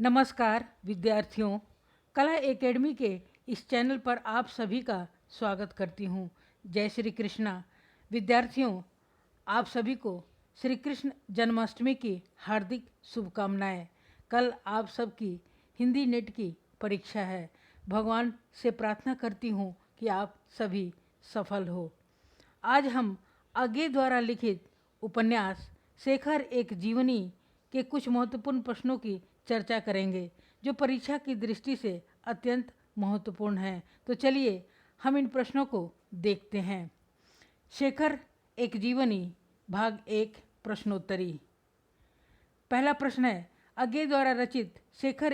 नमस्कार विद्यार्थियों, कला एकेडमी के इस चैनल पर आप सभी का स्वागत करती हूँ। जय श्री कृष्णा। विद्यार्थियों, आप सभी को श्री कृष्ण जन्माष्टमी की हार्दिक शुभकामनाएं। कल आप सबकी हिंदी नेट की परीक्षा है। भगवान से प्रार्थना करती हूँ कि आप सभी सफल हो। आज हम आगे द्वारा लिखित उपन्यास शेखर एक जीवनी के कुछ महत्वपूर्ण प्रश्नों की चर्चा करेंगे जो परीक्षा की दृष्टि से अत्यंत महत्वपूर्ण हैं। तो चलिए हम इन प्रश्नों को देखते हैं। शेखर एक जीवनी भाग 1 प्रश्नोत्तरी। पहला प्रश्न है, अज्ञे द्वारा रचित शेखर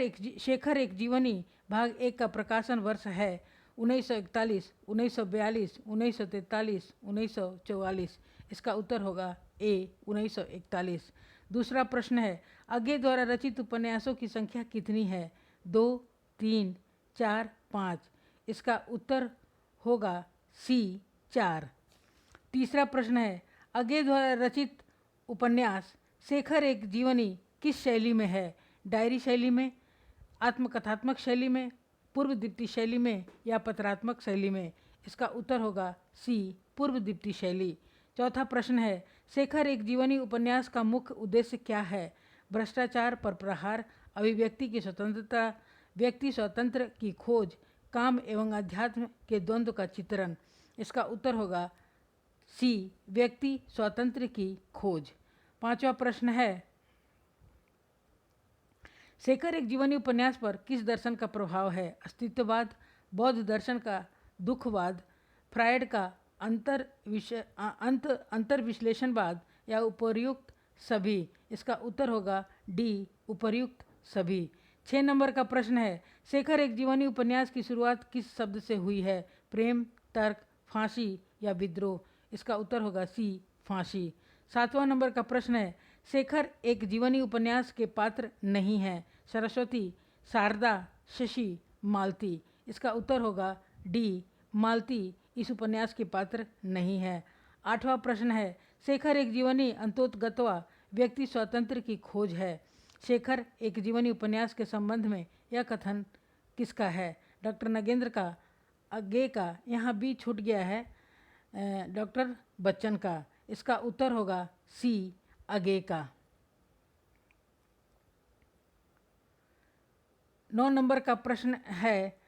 एक जीवनी भाग 1 का प्रकाशन वर्ष है 1941, 1942, 1943, 1944। इसका उत्तर होगा ए 1941। दूसरा प्रश्न है, अज्ञे द्वारा रचित उपन्यासों की संख्या कितनी है? 2, 3, 4, 5। इसका उत्तर होगा सी 4। तीसरा प्रश्न है, अज्ञे द्वारा रचित उपन्यास शेखर एक जीवनी किस शैली में है? डायरी शैली में, आत्मकथात्मक शैली में, पूर्व दीप्ति शैली में या पत्रात्मक शैली में? इसका उत्तर होगा सी पूर्व दीप्ति शैली। चौथा प्रश्न है, शेखर एक जीवनी उपन्यास का मुख्य उद्देश्य क्या है? भ्रष्टाचार पर प्रहार, अभिव्यक्ति की स्वतंत्रता, व्यक्ति स्वतंत्र की खोज, काम एवं अध्यात्म के द्वंद्व का चित्रण। इसका उत्तर होगा सी व्यक्ति स्वातंत्र्य की खोज। पांचवा प्रश्न है, शेखर एक जीवनी उपन्यास पर किस दर्शन का प्रभाव है? अस्तित्ववाद, बौद्ध दर्शन का दुखवाद, फ्रायड का अंतर विश्लेषणवाद या उपर्युक्त सभी? इसका उत्तर होगा डी उपर्युक्त सभी। 6 नंबर का प्रश्न है, शेखर एक जीवनी उपन्यास की शुरुआत किस शब्द से हुई है? प्रेम, तर्क, फांसी या विद्रोह? इसका उत्तर होगा सी फांसी। 7वां नंबर का प्रश्न है, शेखर एक जीवनी उपन्यास के पात्र नहीं हैं। सरस्वती, शारदा, शशि, मालती? इसका उत्तर होगा डी मालती इस उपन्यास के पात्र नहीं है। 8वां प्रश्न है, शेखर एक जीवनी अंतोतगत्वा व्यक्ति स्वातंत्र्य की खोज है। शेखर एक जीवनी उपन्यास के संबंध में यह कथन किसका है? डॉक्टर नगेंद्र का, अज्ञे का, यहाँ बी छूट गया है, डॉक्टर बच्चन का। इसका उत्तर होगा सी अज्ञे का। 9 नंबर का प्रश्न है,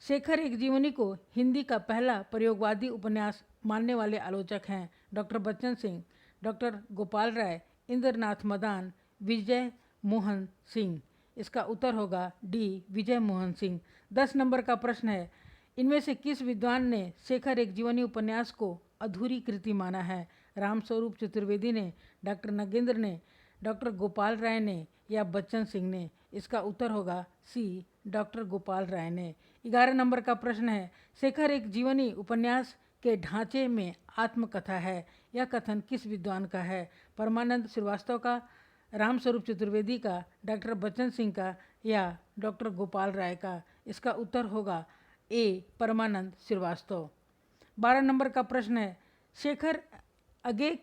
शेखर एक जीवनी को हिंदी का पहला प्रयोगवादी उपन्यास मानने वाले आलोचक हैं? डॉक्टर बच्चन सिंह, डॉक्टर गोपाल राय, इंद्रनाथ मदान, विजय मोहन सिंह? इसका उत्तर होगा डी विजय मोहन सिंह। 10 नंबर का प्रश्न है, इनमें से किस विद्वान ने शेखर एक जीवनी उपन्यास को अधूरी कृति माना है? रामस्वरूप चतुर्वेदी ने, डॉक्टर नगेंद्र ने, डॉक्टर गोपाल राय ने या बच्चन सिंह ने? इसका उत्तर होगा सी डॉक्टर गोपाल राय ने। 11 नंबर का प्रश्न है, शेखर एक जीवनी उपन्यास के ढांचे में आत्मकथा है। यह कथन किस विद्वान का है? परमानंद श्रीवास्तव का, रामस्वरूप चतुर्वेदी का, डॉक्टर बच्चन सिंह का या डॉक्टर गोपाल राय का? इसका उत्तर होगा ए परमानंद श्रीवास्तव। 12 नंबर का प्रश्न है, शेखर अज्ञे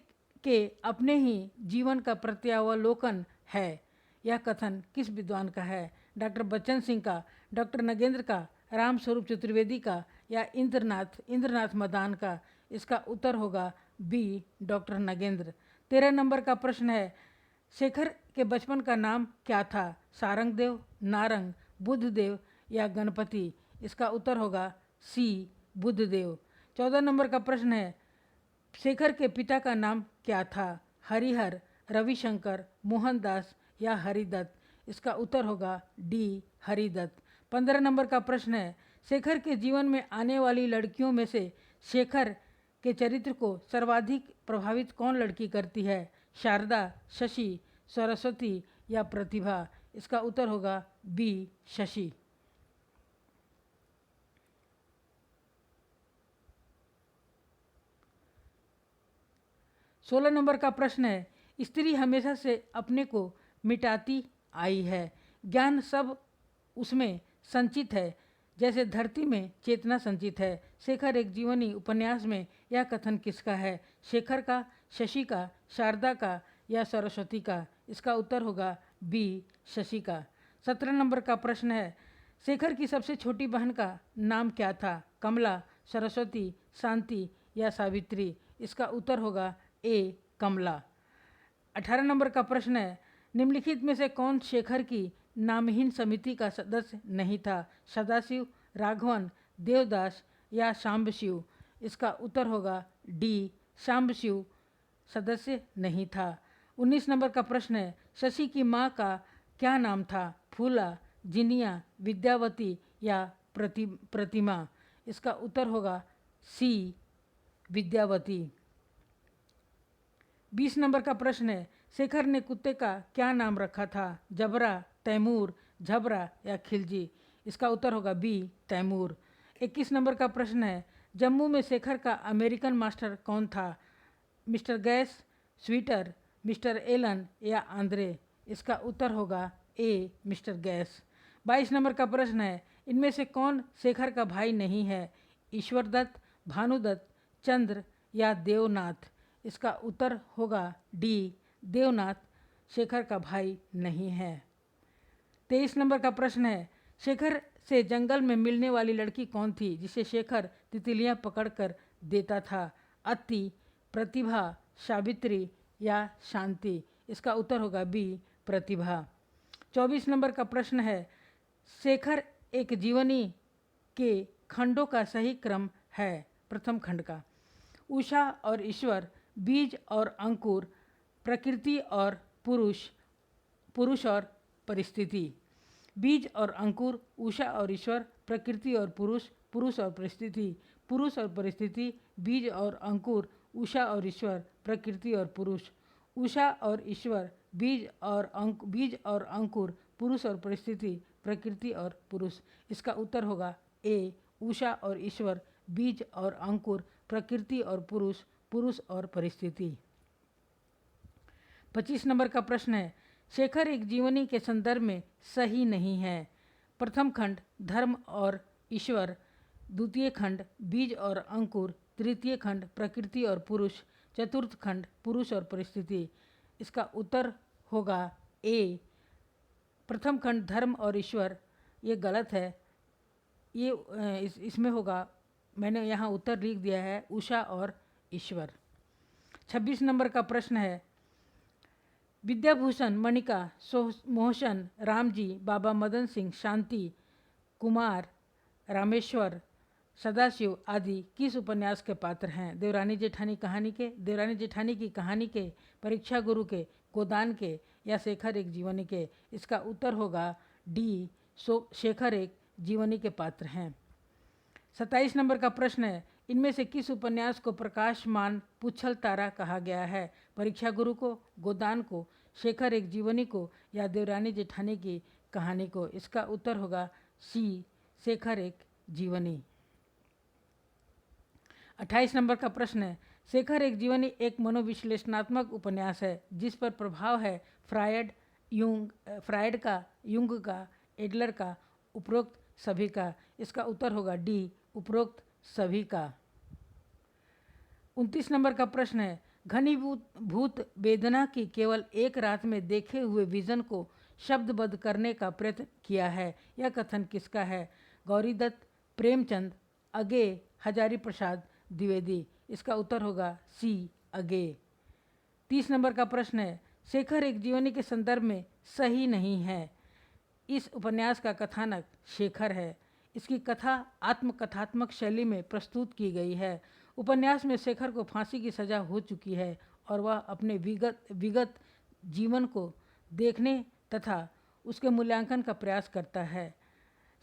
के अपने ही जीवन का प्रत्यावलोकन है। यह कथन किस विद्वान का है? डॉक्टर बच्चन सिंह का, डॉक्टर नगेंद्र का, रामस्वरूप चतुर्वेदी का या इंद्रनाथ मदान का? इसका उत्तर होगा बी डॉक्टर नगेंद्र। 13 नंबर का प्रश्न है, शेखर के बचपन का नाम क्या था? सारंगदेव, नारंग, बुद्धदेव या गणपति? इसका उत्तर होगा सी बुद्धदेव। 14 नंबर का प्रश्न है, शेखर के पिता का नाम क्या था? हरिहर, रविशंकर, मोहनदास या हरिदत्त? इसका उत्तर होगा डी हरिदत्त। 15 नंबर का प्रश्न है, शेखर के जीवन में आने वाली लड़कियों में से शेखर के चरित्र को सर्वाधिक प्रभावित कौन लड़की करती है? शारदा, शशि, सरस्वती या प्रतिभा? इसका उत्तर होगा बी शशि। 16 नंबर का प्रश्न है, स्त्री हमेशा से अपने को मिटाती आई है। ज्ञान सब उसमें संचित है जैसे धरती में चेतना संचित है। शेखर एक जीवनी उपन्यास में यह कथन किसका है? शेखर का, शशि का, शारदा का या सरस्वती का? इसका उत्तर होगा बी शशि का। 17 नंबर का प्रश्न है, शेखर की सबसे छोटी बहन का नाम क्या था? कमला, सरस्वती, शांति या सावित्री? इसका उत्तर होगा ए कमला। 18 नंबर का प्रश्न है, निम्नलिखित में से कौन शेखर की नामहीन समिति का सदस्य नहीं था? सदाशिव, राघवन, देवदास या शाम्बशिव? इसका उत्तर होगा डी शाम्बशिव सदस्य नहीं था। 19 नंबर का प्रश्न है, शशि की माँ का क्या नाम था? फूला, जिनिया, विद्यावती या प्रतिमा? इसका उत्तर होगा सी विद्यावती। 20 नंबर का प्रश्न है, शेखर ने कुत्ते का क्या नाम रखा था? जबरा, तैमूर, झबरा या खिलजी? इसका उत्तर होगा बी तैमूर। 21 नंबर का प्रश्न है, जम्मू में शेखर का अमेरिकन मास्टर कौन था? Mister gas, sweater, mister Allen या आंद्रे? इसका उत्तर होगा ए मिस्टर गैस। 22 नंबर का प्रश्न है, इनमें से कौन शेखर का भाई नहीं है? ईश्वर दत्त, भानुदत्त, चंद्र या देवनाथ? इसका उत्तर होगा डी देवनाथ शेखर का भाई नहीं है। 23 नंबर का प्रश्न है, शेखर से जंगल में मिलने वाली लड़की कौन थी जिसे शेखर तितलियां पकड़कर देता था? अत्ति, प्रतिभा, सावित्री या शांति? इसका उत्तर होगा बी प्रतिभा। 24 नंबर का प्रश्न है, शेखर एक जीवनी के खंडों का सही क्रम है? प्रथम खंड का उषा और ईश्वर, बीज और अंकुर, प्रकृति और पुरुष, पुरुष और परिस्थिति। बीज और अंकुर, उषा और ईश्वर, प्रकृति और पुरुष, पुरुष और परिस्थिति। पुरुष और परिस्थिति, बीज और अंकुर, उषा और ईश्वर, प्रकृति और पुरुष। उषा और ईश्वर, बीज और अंकुर, पुरुष और परिस्थिति, प्रकृति और पुरुष। इसका उत्तर होगा ए उषा और ईश्वर, बीज और अंकुर, प्रकृति और पुरुष, पुरुष और परिस्थिति। 25 नंबर का प्रश्न है, शेखर एक जीवनी के संदर्भ में सही नहीं है? प्रथम खंड धर्म और ईश्वर, द्वितीय खंड बीज और अंकुर, तृतीय खंड प्रकृति और पुरुष, चतुर्थ खंड पुरुष और परिस्थिति। इसका उत्तर होगा ए प्रथम खंड धर्म और ईश्वर। ये गलत है, ये इसमें होगा, मैंने यहाँ उत्तर लिख दिया है उषा और ईश्वर। 26 नंबर का प्रश्न है, विद्याभूषण, मणिका, मोहसन, रामजी, बाबा मदन सिंह, शांति कुमार, रामेश्वर, सदाशिव आदि किस उपन्यास के पात्र हैं? देवरानी जेठानी कहानी के, देवरानी जेठानी की कहानी के, परीक्षा गुरु के, गोदान के या शेखर एक जीवनी के? इसका उत्तर होगा डी शेखर एक जीवनी के पात्र हैं। 27 नंबर का प्रश्न है, इनमें से किस उपन्यास को प्रकाशमान पुच्छल तारा कहा गया है? परीक्षा गुरु को, गोदान को, शेखर एक जीवनी को या देवरानी जेठानी की कहानी को? इसका उत्तर होगा सी शेखर एक जीवनी। 28 नंबर का प्रश्न है, शेखर एक जीवनी एक मनोविश्लेषणात्मक उपन्यास है जिस पर प्रभाव है फ्रायड का, युंग का, एडलर का, उपरोक्त सभी का? इसका उत्तर होगा डी उपरोक्त सभी का। 29 नंबर का प्रश्न है, घनीभूत वेदना की केवल एक रात में देखे हुए विजन को शब्दबद्ध करने का प्रयत्न किया है, यह कथन किसका है? गौरी दत्त, प्रेमचंद, अगे, हजारी प्रसाद द्विवेदी? इसका उत्तर होगा सी अगे। 30 नंबर का प्रश्न है, शेखर एक जीवनी के संदर्भ में सही नहीं है। इस उपन्यास का कथानक शेखर है। इसकी कथा आत्मकथात्मक शैली में प्रस्तुत की गई है। उपन्यास में शेखर को फांसी की सज़ा हो चुकी है और वह अपने विगत जीवन को देखने तथा उसके मूल्यांकन का प्रयास करता है।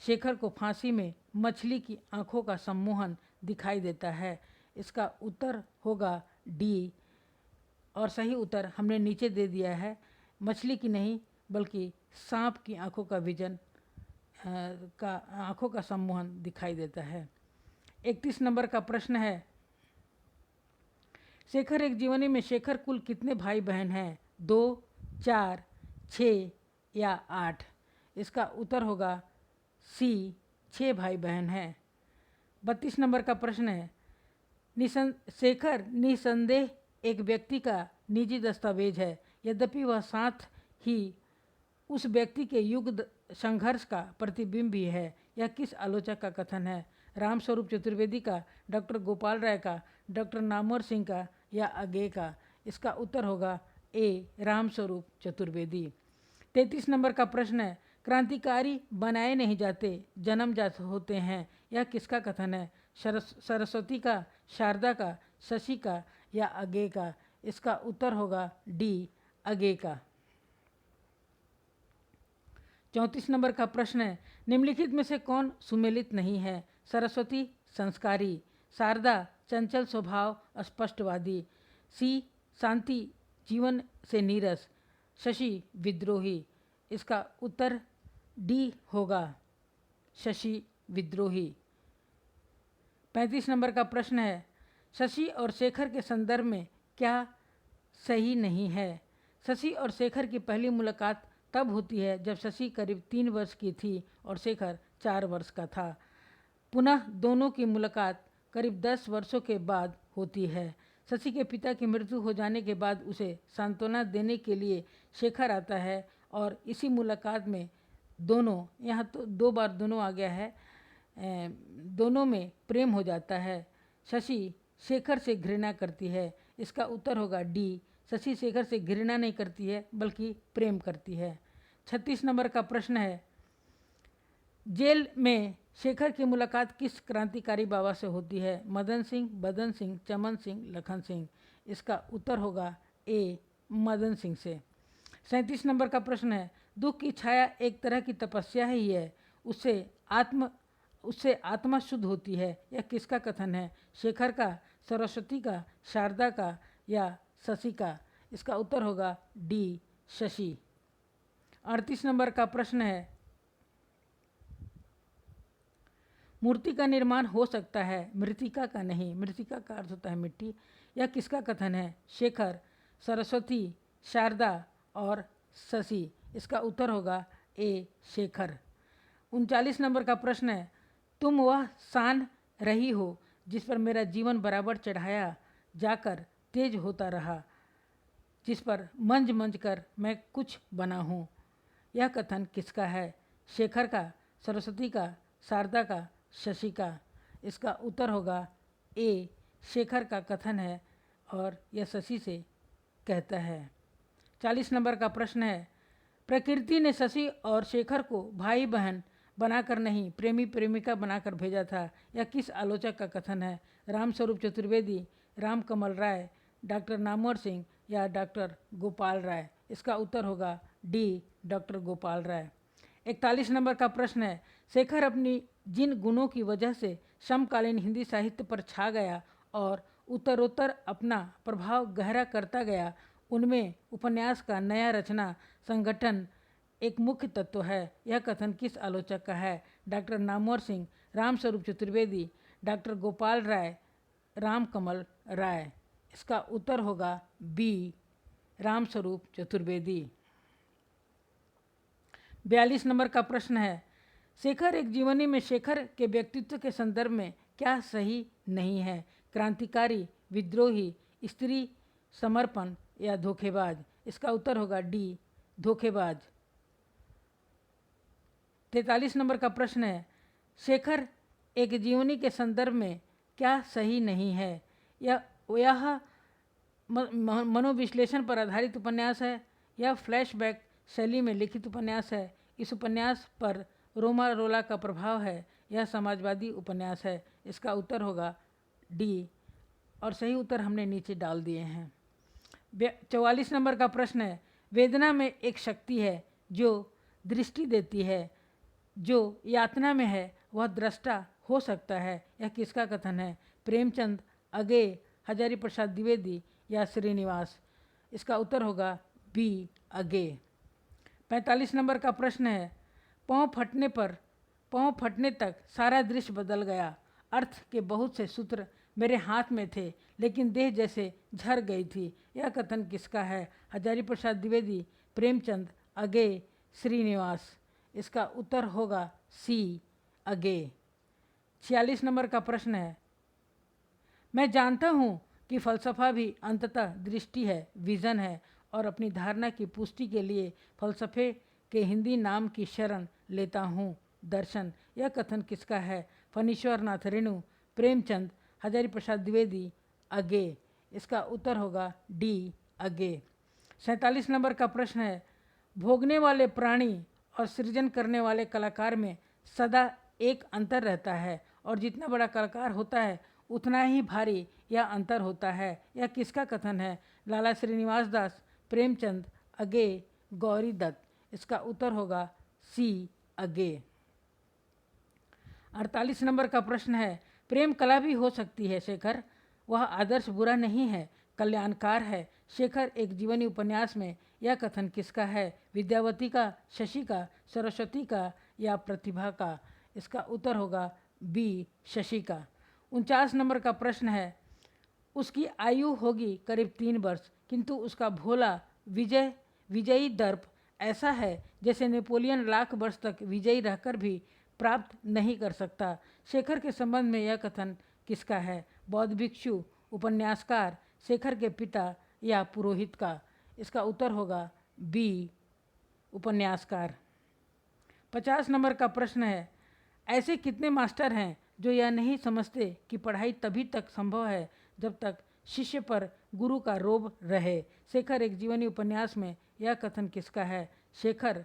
शेखर को फांसी में मछली की आंखों का सम्मोहन दिखाई देता है। इसका उत्तर होगा डी और सही उत्तर हमने नीचे दे दिया है, मछली की नहीं बल्कि सांप की आंखों का विजन आंखों का सम्मोहन दिखाई देता है। 31 नंबर का प्रश्न है, शेखर एक जीवनी में शेखर कुल कितने भाई बहन हैं? 2, 4, 6 या 8? इसका उत्तर होगा सी 6 भाई बहन हैं। 32 नंबर का प्रश्न है, शेखर निसंदेह एक व्यक्ति का निजी दस्तावेज है, यद्यपि वह साथ ही उस व्यक्ति के युग संघर्ष का प्रतिबिंब भी है। यह किस आलोचक का कथन है? रामस्वरूप चतुर्वेदी का, डॉक्टर गोपाल राय का, डॉक्टर नामवर सिंह का या आगे का? इसका उत्तर होगा ए, रामस्वरूप चतुर्वेदी। 33 नंबर का प्रश्न है, क्रांतिकारी बनाए नहीं जाते, जन्मजात होते हैं। यह किसका कथन है? सरस्वती का, शारदा का, शशि का या आगे का? इसका उत्तर होगा डी, आगे का। 34 नंबर का प्रश्न है, निम्नलिखित में से कौन सुमेलित नहीं है? सरस्वती संस्कारी, शारदा चंचल स्वभाव स्पष्टवादी, सी शांति जीवन से नीरस, शशि विद्रोही। इसका उत्तर डी होगा, शशि विद्रोही। 35 नंबर का प्रश्न है, शशि और शेखर के संदर्भ में क्या सही नहीं है? शशि और शेखर की पहली मुलाकात तब होती है जब शशि करीब 3 वर्ष की थी और शेखर 4 वर्ष का था। पुनः दोनों की मुलाकात करीब 10 वर्षों के बाद होती है। शशि के पिता की मृत्यु हो जाने के बाद उसे सांत्वना देने के लिए शेखर आता है और इसी मुलाकात में दोनों, यहाँ तो 2 बार दोनों आ गया है, दोनों में प्रेम हो जाता है। शशि शेखर से घृणा करती है। इसका उत्तर होगा डी, शशि शेखर से घृणा नहीं करती है बल्कि प्रेम करती है। 36 नंबर का प्रश्न है, जेल में शेखर की मुलाकात किस क्रांतिकारी बाबा से होती है? मदन सिंह, बदन सिंह, चमन सिंह, लखन सिंह। इसका उत्तर होगा ए, मदन सिंह से। 37 नंबर का प्रश्न है, दुख की छाया एक तरह की तपस्या ही है, उससे आत्मा शुद्ध होती है। यह किसका कथन है? शेखर का, सरस्वती का, शारदा का या शशि का? इसका उत्तर होगा डी, शशि। 38 नंबर का प्रश्न है, मूर्ति का निर्माण हो सकता है, मृतिका का नहीं। मृतिका का अर्थ होता है मिट्टी। यह किसका कथन है? शेखर, सरस्वती, शारदा और शशि। इसका उत्तर होगा ए, शेखर। 39 नंबर का प्रश्न है, तुम वह शान रही हो जिस पर मेरा जीवन बराबर चढ़ाया जाकर तेज होता रहा, जिस पर मंज मंज कर मैं कुछ बना हूँ। यह कथन किसका है? शेखर का, सरस्वती का, शारदा का, शशि का? इसका उत्तर होगा ए, शेखर का कथन है और यह शशि से कहता है। 40 नंबर का प्रश्न है, प्रकृति ने शशि और शेखर को भाई बहन बनाकर नहीं, प्रेमी प्रेमिका बनाकर भेजा था। यह किस आलोचक का कथन है? रामस्वरूप चतुर्वेदी, राम कमल राय, डॉक्टर नामवर सिंह या डॉक्टर गोपाल राय? इसका उत्तर होगा D, doctor Gopal Rai. 41 number का प्रश्न है, शेखर अपनी जिन गुणों की वजह से समकालीन हिंदी साहित्य पर छा गया और उत्तरोत्तर अपना प्रभाव गहरा करता गया, उनमें उपन्यास का नया रचना संगठन एक मुख्य तत्व है। यह कथन किस आलोचक का है? डॉक्टर नामवर सिंह, रामस्वरूप चतुर्वेदी, डॉक्टर गोपाल राय, राम कमल राय? इसका उत्तर होगा बी, रामस्वरूप चतुर्वेदी। 42 नंबर का प्रश्न है, शेखर एक जीवनी में शेखर के व्यक्तित्व के संदर्भ में क्या सही नहीं है? क्रांतिकारी, विद्रोही, स्त्री समर्पण या धोखेबाज? इसका उत्तर होगा डी, धोखेबाज। 43 नंबर का प्रश्न है, शेखर एक जीवनी के संदर्भ में क्या सही नहीं है? यह मनोविश्लेषण पर आधारित उपन्यास है या फ्लैशबैक शैली में लिखित उपन्यास है? इस उपन्यास पर रोमा रोला का प्रभाव है? यह समाजवादी उपन्यास है? इसका उत्तर होगा डी और सही उत्तर हमने नीचे डाल दिए हैं। 44 नंबर का प्रश्न है, वेदना में एक शक्ति है जो दृष्टि देती है, जो यातना में है वह दृष्टा हो सकता है। यह किसका कथन है? प्रेमचंद, अगे, हजारी प्रसाद द्विवेदी या श्रीनिवास? इसका उत्तर होगा बी, अगे। 45 नंबर का प्रश्न है, पाँव फटने तक सारा दृश्य बदल गया। अर्थ के बहुत से सूत्र मेरे हाथ में थे लेकिन देह जैसे झर गई थी। यह कथन किसका है? हजारी प्रसाद द्विवेदी, प्रेमचंद, अगे, श्रीनिवास? इसका उत्तर होगा सी, अगे। 46 नंबर का प्रश्न है, मैं जानता हूँ कि फलसफा भी अंततः दृष्टि है, विज़न है और अपनी धारणा की पुष्टि के लिए फलसफे के हिंदी नाम की शरण लेता हूँ दर्शन, यह कथन किसका है? फणीश्वर नाथ रेणु, प्रेमचंद, हजारी प्रसाद द्विवेदी, अगे। इसका उत्तर होगा डी, अगे। 47 नंबर का प्रश्न है, भोगने वाले प्राणी और सृजन करने वाले कलाकार में सदा एक अंतर रहता है और जितना बड़ा कलाकार होता है उतना ही भारी यह अंतर होता है। यह किसका कथन है? लाला श्रीनिवास दास, प्रेमचंद, अगे, गौरी दत्त। इसका उत्तर होगा सी, अगे। 48 नंबर का प्रश्न है, प्रेम कला भी हो सकती है शेखर, वह आदर्श बुरा नहीं है, कल्याणकार है। शेखर एक जीवनी उपन्यास में यह कथन किसका है? विद्यावती का, शशि का, सरस्वती का या प्रतिभा का? इसका उत्तर होगा बी, शशि का। 49 नंबर का प्रश्न है, उसकी आयु होगी करीब 3 वर्ष किंतु उसका भोला विजयी दर्प ऐसा है जैसे नेपोलियन लाख वर्ष तक विजयी रहकर भी प्राप्त नहीं कर सकता। शेखर के संबंध में यह कथन किसका है? बौद्ध भिक्षु, उपन्यासकार, शेखर के पिता या पुरोहित का? इसका उत्तर होगा बी, उपन्यासकार। 50 नंबर का प्रश्न है, ऐसे कितने मास्टर हैं जो यह नहीं समझते कि पढ़ाई तभी तक संभव है जब तक शिष्य पर गुरु का रोब रहे? शेखर एक जीवनी उपन्यास में यह कथन किसका है? शेखर,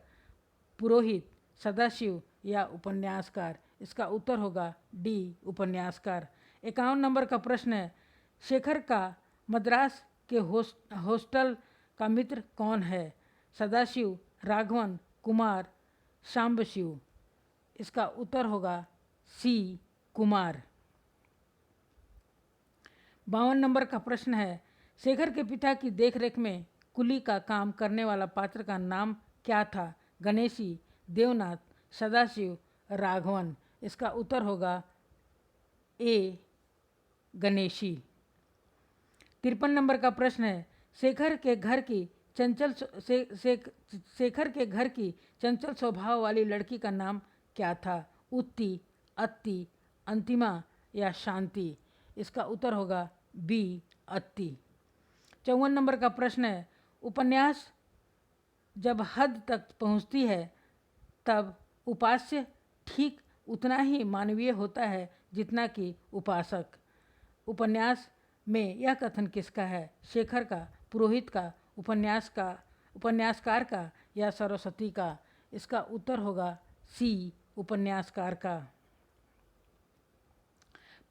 पुरोहित, सदाशिव या उपन्यासकार? इसका उत्तर होगा डी, उपन्यासकार। 51 नंबर का प्रश्न है, शेखर का मद्रास के हॉस्टल का मित्र कौन है? सदाशिव, राघवन, कुमार, शांबशिव? इसका उत्तर होगा सी, कुमार। 52 नंबर का प्रश्न है, शेखर के पिता की देखरेख में कुली का काम करने वाला पात्र का नाम क्या था? गणेशी, देवनाथ, सदाशिव, राघवन? इसका उत्तर होगा ए, गणेशी। 53 नंबर का प्रश्न है, शेखर के घर की चंचल स्वभाव वाली लड़की का नाम क्या था? उत्ती, अत्ती, अंतिमा या शांति? इसका उत्तर होगा बी, अत्ती। 54 नंबर का प्रश्न है, उपन्यास जब हद तक पहुंचती है तब उपास्य ठीक उतना ही मानवीय होता है जितना कि उपासक। उपन्यास में यह कथन किसका है? शेखर का, पुरोहित का, उपन्यासकार का या सरस्वती का? इसका उत्तर होगा सी, उपन्यासकार का।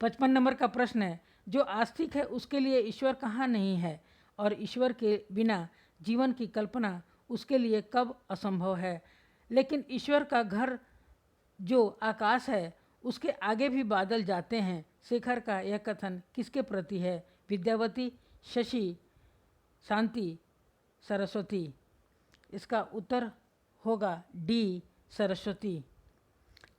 55 नंबर का प्रश्न है, जो आस्तिक है उसके लिए ईश्वर कहाँ नहीं है और ईश्वर के बिना जीवन की कल्पना उसके लिए कब असंभव है? लेकिन ईश्वर का घर जो आकाश है उसके आगे भी बादल जाते हैं। शेखर का यह कथन किसके प्रति है? विद्यावती, शशि, शांति, सरस्वती? इसका उत्तर होगा डी, सरस्वती।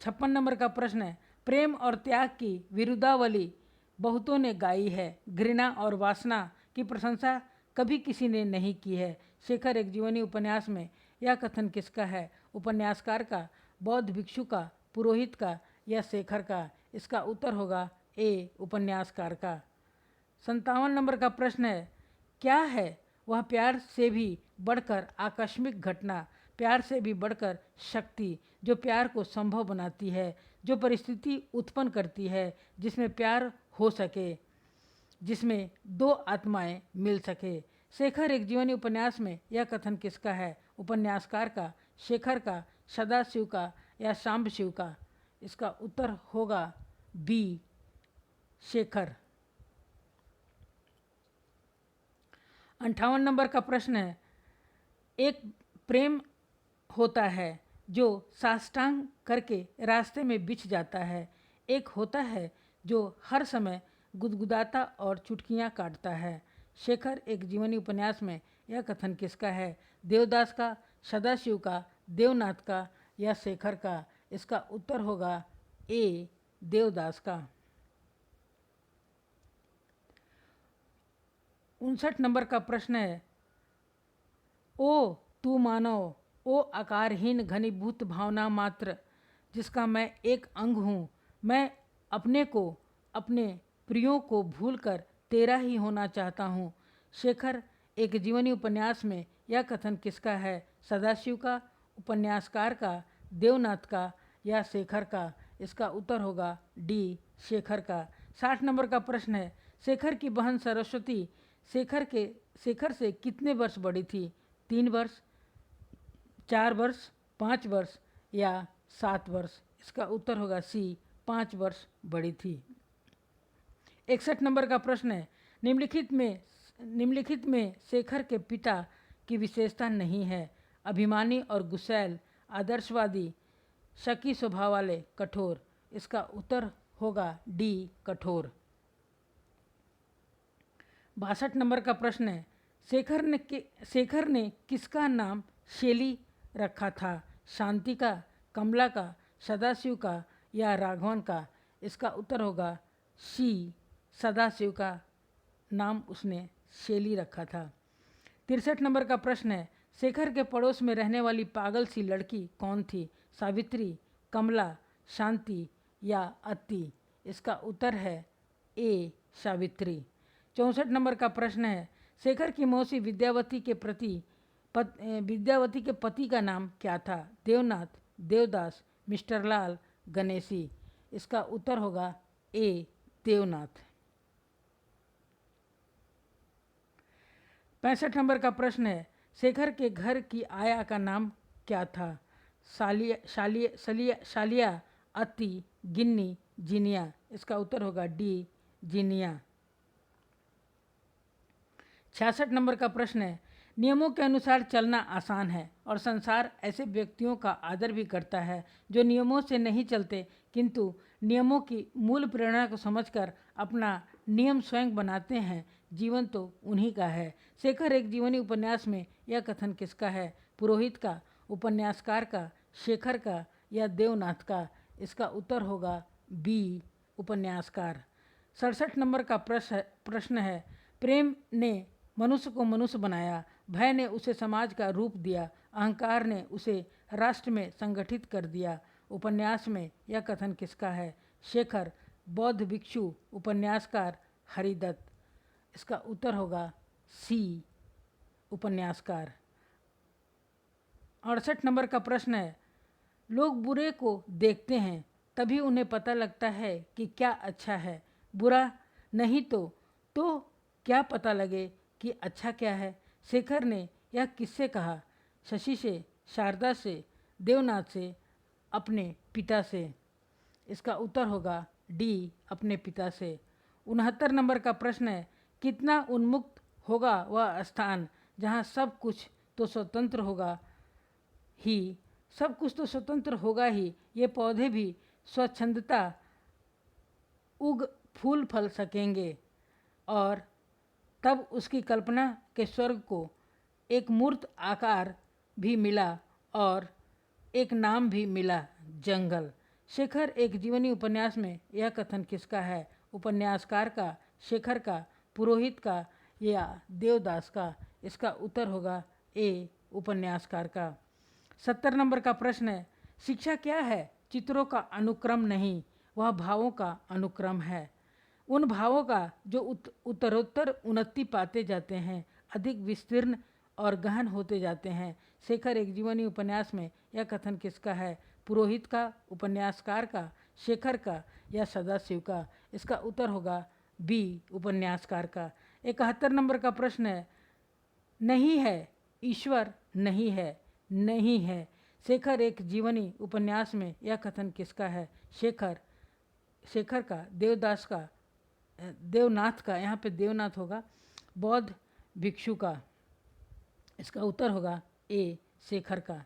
56 नंबर का प्रश्न है, प्रेम और त्याग की विरुद्धावली बहुतों ने गाई है, घृणा और वासना की प्रशंसा कभी किसी ने नहीं की है। शेखर एक जीवनी उपन्यास में यह कथन किसका है? उपन्यासकार का, बौद्ध भिक्षु का, पुरोहित का या शेखर का? इसका उत्तर होगा ए, उपन्यासकार का। 57 नंबर का प्रश्न है, क्या है वह प्यार से भी बढ़कर आकस्मिक घटना, प्यार से भी बढ़कर शक्ति जो प्यार को संभव बनाती है, जो परिस्थिति उत्पन्न करती है जिसमें प्यार हो सके, जिसमें दो आत्माएं मिल सके? शेखर एक जीवनी उपन्यास में यह कथन किसका है? उपन्यासकार का, शेखर का, सदाशिव का या शांबशिव का? इसका उत्तर होगा बी, शेखर। 58 नंबर का प्रश्न है, एक प्रेम होता है जो साष्टांग करके रास्ते में बिछ जाता है, एक होता है जो हर समय गुदगुदाता और चुटकियां काटता है। शेखर एक जीवनी उपन्यास में यह कथन किसका है? देवदास का, सदाशिव का, देवनाथ का या शेखर का? इसका उत्तर होगा ए, देवदास का। 59 नंबर का प्रश्न है, ओ तू मानव, ओ आकारहीन घनीभूत भावना मात्र जिसका मैं एक अंग हूँ, मैं अपने को, अपने प्रियों को भूलकर तेरा ही होना चाहता हूँ। शेखर एक जीवनी उपन्यास में यह कथन किसका है? सदाशिव का, उपन्यासकार का, देवनाथ का या शेखर का? इसका उत्तर होगा डी, शेखर का। 60 नंबर का प्रश्न है, शेखर की बहन सरस्वती शेखर से कितने वर्ष बड़ी थी? 3 वर्ष, 4 वर्ष, 5 वर्ष या 7 वर्ष? इसका उत्तर होगा सी, 5 वर्ष बड़ी थी। 61 नंबर का प्रश्न है, निम्नलिखित में शेखर के पिता की विशेषता नहीं है? अभिमानी और गुस्सैल, आदर्शवादी, शकी स्वभाव वाले, कठोर? इसका उत्तर होगा डी, कठोर। 62 नंबर का प्रश्न है, शेखर ने किसका नाम शेली रखा था? शांति का, कमला का, सदाशिव का या राघवन का? इसका उत्तर होगा सी, सदाशिव का नाम उसने शेली रखा था। 63 नंबर का प्रश्न है, शेखर के पड़ोस में रहने वाली पागल सी लड़की कौन थी? सावित्री, कमला, शांति या अत्ति? इसका उत्तर है ए, सावित्री। 64 नंबर का प्रश्न है, शेखर की मौसी विद्यावती के पति का नाम क्या था? देवनाथ, देवदास, मिस्टर लाल, गणेशी? इसका उत्तर होगा ए, देवनाथ। 65 नंबर का प्रश्न है, शेखर के घर की आया का नाम क्या था? शालिया, अत्ति, गिन्नी, जीनिया? इसका उत्तर होगा डी, जीनिया। 66 नंबर का प्रश्न है, नियमों के अनुसार चलना आसान है और संसार ऐसे व्यक्तियों का आदर भी करता है जो नियमों से नहीं चलते किंतु नियमों की मूल प्रेरणा को समझकर अपना नियम स्वयं बनाते हैं। जीवन तो उन्हीं का है। शेखर एक जीवनी उपन्यास में यह कथन किसका है? पुरोहित का, उपन्यासकार का, शेखर का या देवनाथ का? इसका उत्तर होगा बी, उपन्यासकार। 67 नंबर का प्रश्न है, प्रेम ने मनुष्य को मनुष्य बनाया, भय ने उसे समाज का रूप दिया, अहंकार ने उसे राष्ट्र में संगठित कर दिया। उपन्यास में यह कथन किसका है? शेखर, बौद्ध भिक्षु, उपन्यासकार, हरिदत्त? इसका उत्तर होगा सी, उपन्यासकार। 68 नंबर का प्रश्न है, लोग बुरे को देखते हैं तभी उन्हें पता लगता है कि क्या अच्छा है, बुरा नहीं तो क्या पता लगे कि अच्छा क्या है? शेखर ने यह किससे कहा? शशि से, शारदा से, देवनाथ से, अपने पिता से? इसका उत्तर होगा डी, अपने पिता से। 69 नंबर का प्रश्न है, कितना उन्मुक्त होगा वह स्थान जहाँ सब कुछ तो स्वतंत्र होगा ही, ये पौधे भी स्वच्छंदता उग फूल फल सकेंगे। और तब उसकी कल्पना के स्वर्ग को एक मूर्त आकार भी मिला और एक नाम भी मिला, जंगल। शेखर एक जीवनी उपन्यास में यह कथन किसका है? उपन्यासकार का, शेखर का, पुरोहित का या देवदास का? इसका उत्तर होगा ए, उपन्यासकार का। 70 नंबर का प्रश्न है, शिक्षा क्या है? चित्रों का अनुक्रम नहीं, वह भावों का अनुक्रम है। उन भावों का जो उत्तरोत्तर उन्नति पाते जाते हैं, अधिक विस्तीर्ण और गहन होते जाते हैं। शेखर एक जीवनी उपन्यास में यह कथन किसका है? पुरोहित का, उपन्यासकार का, शेखर का या सदाशिव का? इसका उत्तर होगा बी, उपन्यासकार का। 71 नंबर का प्रश्न है, नहीं है, ईश्वर नहीं है, नहीं है। शेखर एक जीवनी उपन्यास में यह कथन किसका है? शेखर का, देवनाथ का, यहाँ पे देवनाथ होगा, बौद्ध भिक्षु का? इसका उत्तर होगा ए, शेखर का।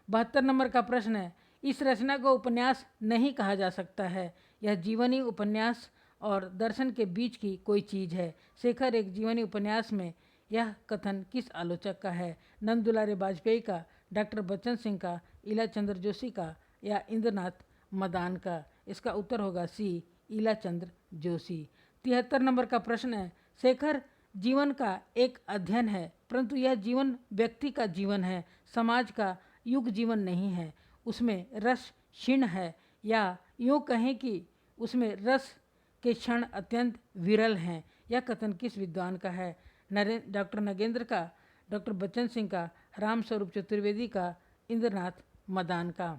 72 नंबर का प्रश्न है, इस रचना को उपन्यास नहीं कहा जा सकता है, यह जीवनी उपन्यास और दर्शन के बीच की कोई चीज़ है। शेखर एक जीवनी उपन्यास में यह कथन किस आलोचक का है? नंद दुलारे वाजपेयी का, डॉक्टर बच्चन सिंह का, ईला चंद्र जोशी का या इंद्रनाथ मदान का? इसका उत्तर होगा सी, ईला चंद्र जोशी। 73 नंबर का प्रश्न है, शेखर जीवन का एक अध्ययन है परंतु यह जीवन व्यक्ति का जीवन है, समाज का युग जीवन नहीं है। उसमें रस क्षीण है या यूँ कहें कि उसमें रस के क्षण अत्यंत विरल हैं। यह कथन किस विद्वान का है? डॉक्टर नगेंद्र का, डॉक्टर बच्चन सिंह का, राम स्वरूप चतुर्वेदी का इंद्रनाथ मदान का।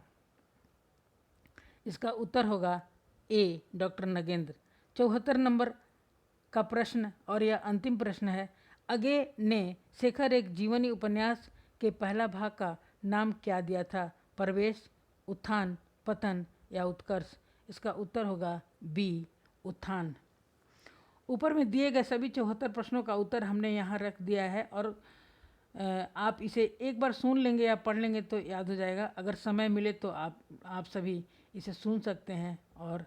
इसका उत्तर होगा ए, डॉक्टर नगेंद्र। 74 नंबर का प्रश्न और यह अंतिम प्रश्न है, अगे ने शेखर एक जीवनी उपन्यास के पहला भाग का नाम क्या दिया था? प्रवेश, उत्थान, पतन या उत्कर्ष? इसका उत्तर होगा बी, उत्थान। ऊपर में दिए गए सभी 74 प्रश्नों का उत्तर हमने यहाँ रख दिया है और आप इसे एक बार सुन लेंगे या पढ़ लेंगे तो याद हो जाएगा। अगर समय मिले तो आप सभी इसे सुन सकते हैं और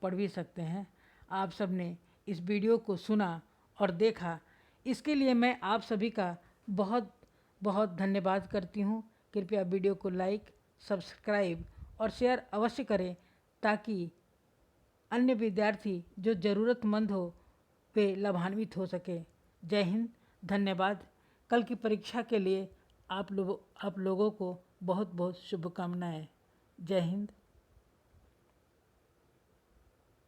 पढ़ भी सकते हैं। आप सब ने इस वीडियो को सुना और देखा, इसके लिए मैं आप सभी का बहुत बहुत धन्यवाद करती हूँ। कृपया वीडियो को लाइक, सब्सक्राइब और शेयर अवश्य करें ताकि अन्य विद्यार्थी जो ज़रूरतमंद हो वे लाभान्वित हो सके। जय हिंद, धन्यवाद। कल की परीक्षा के लिए आप लोगों को बहुत बहुत शुभकामनाएं। जय हिंद।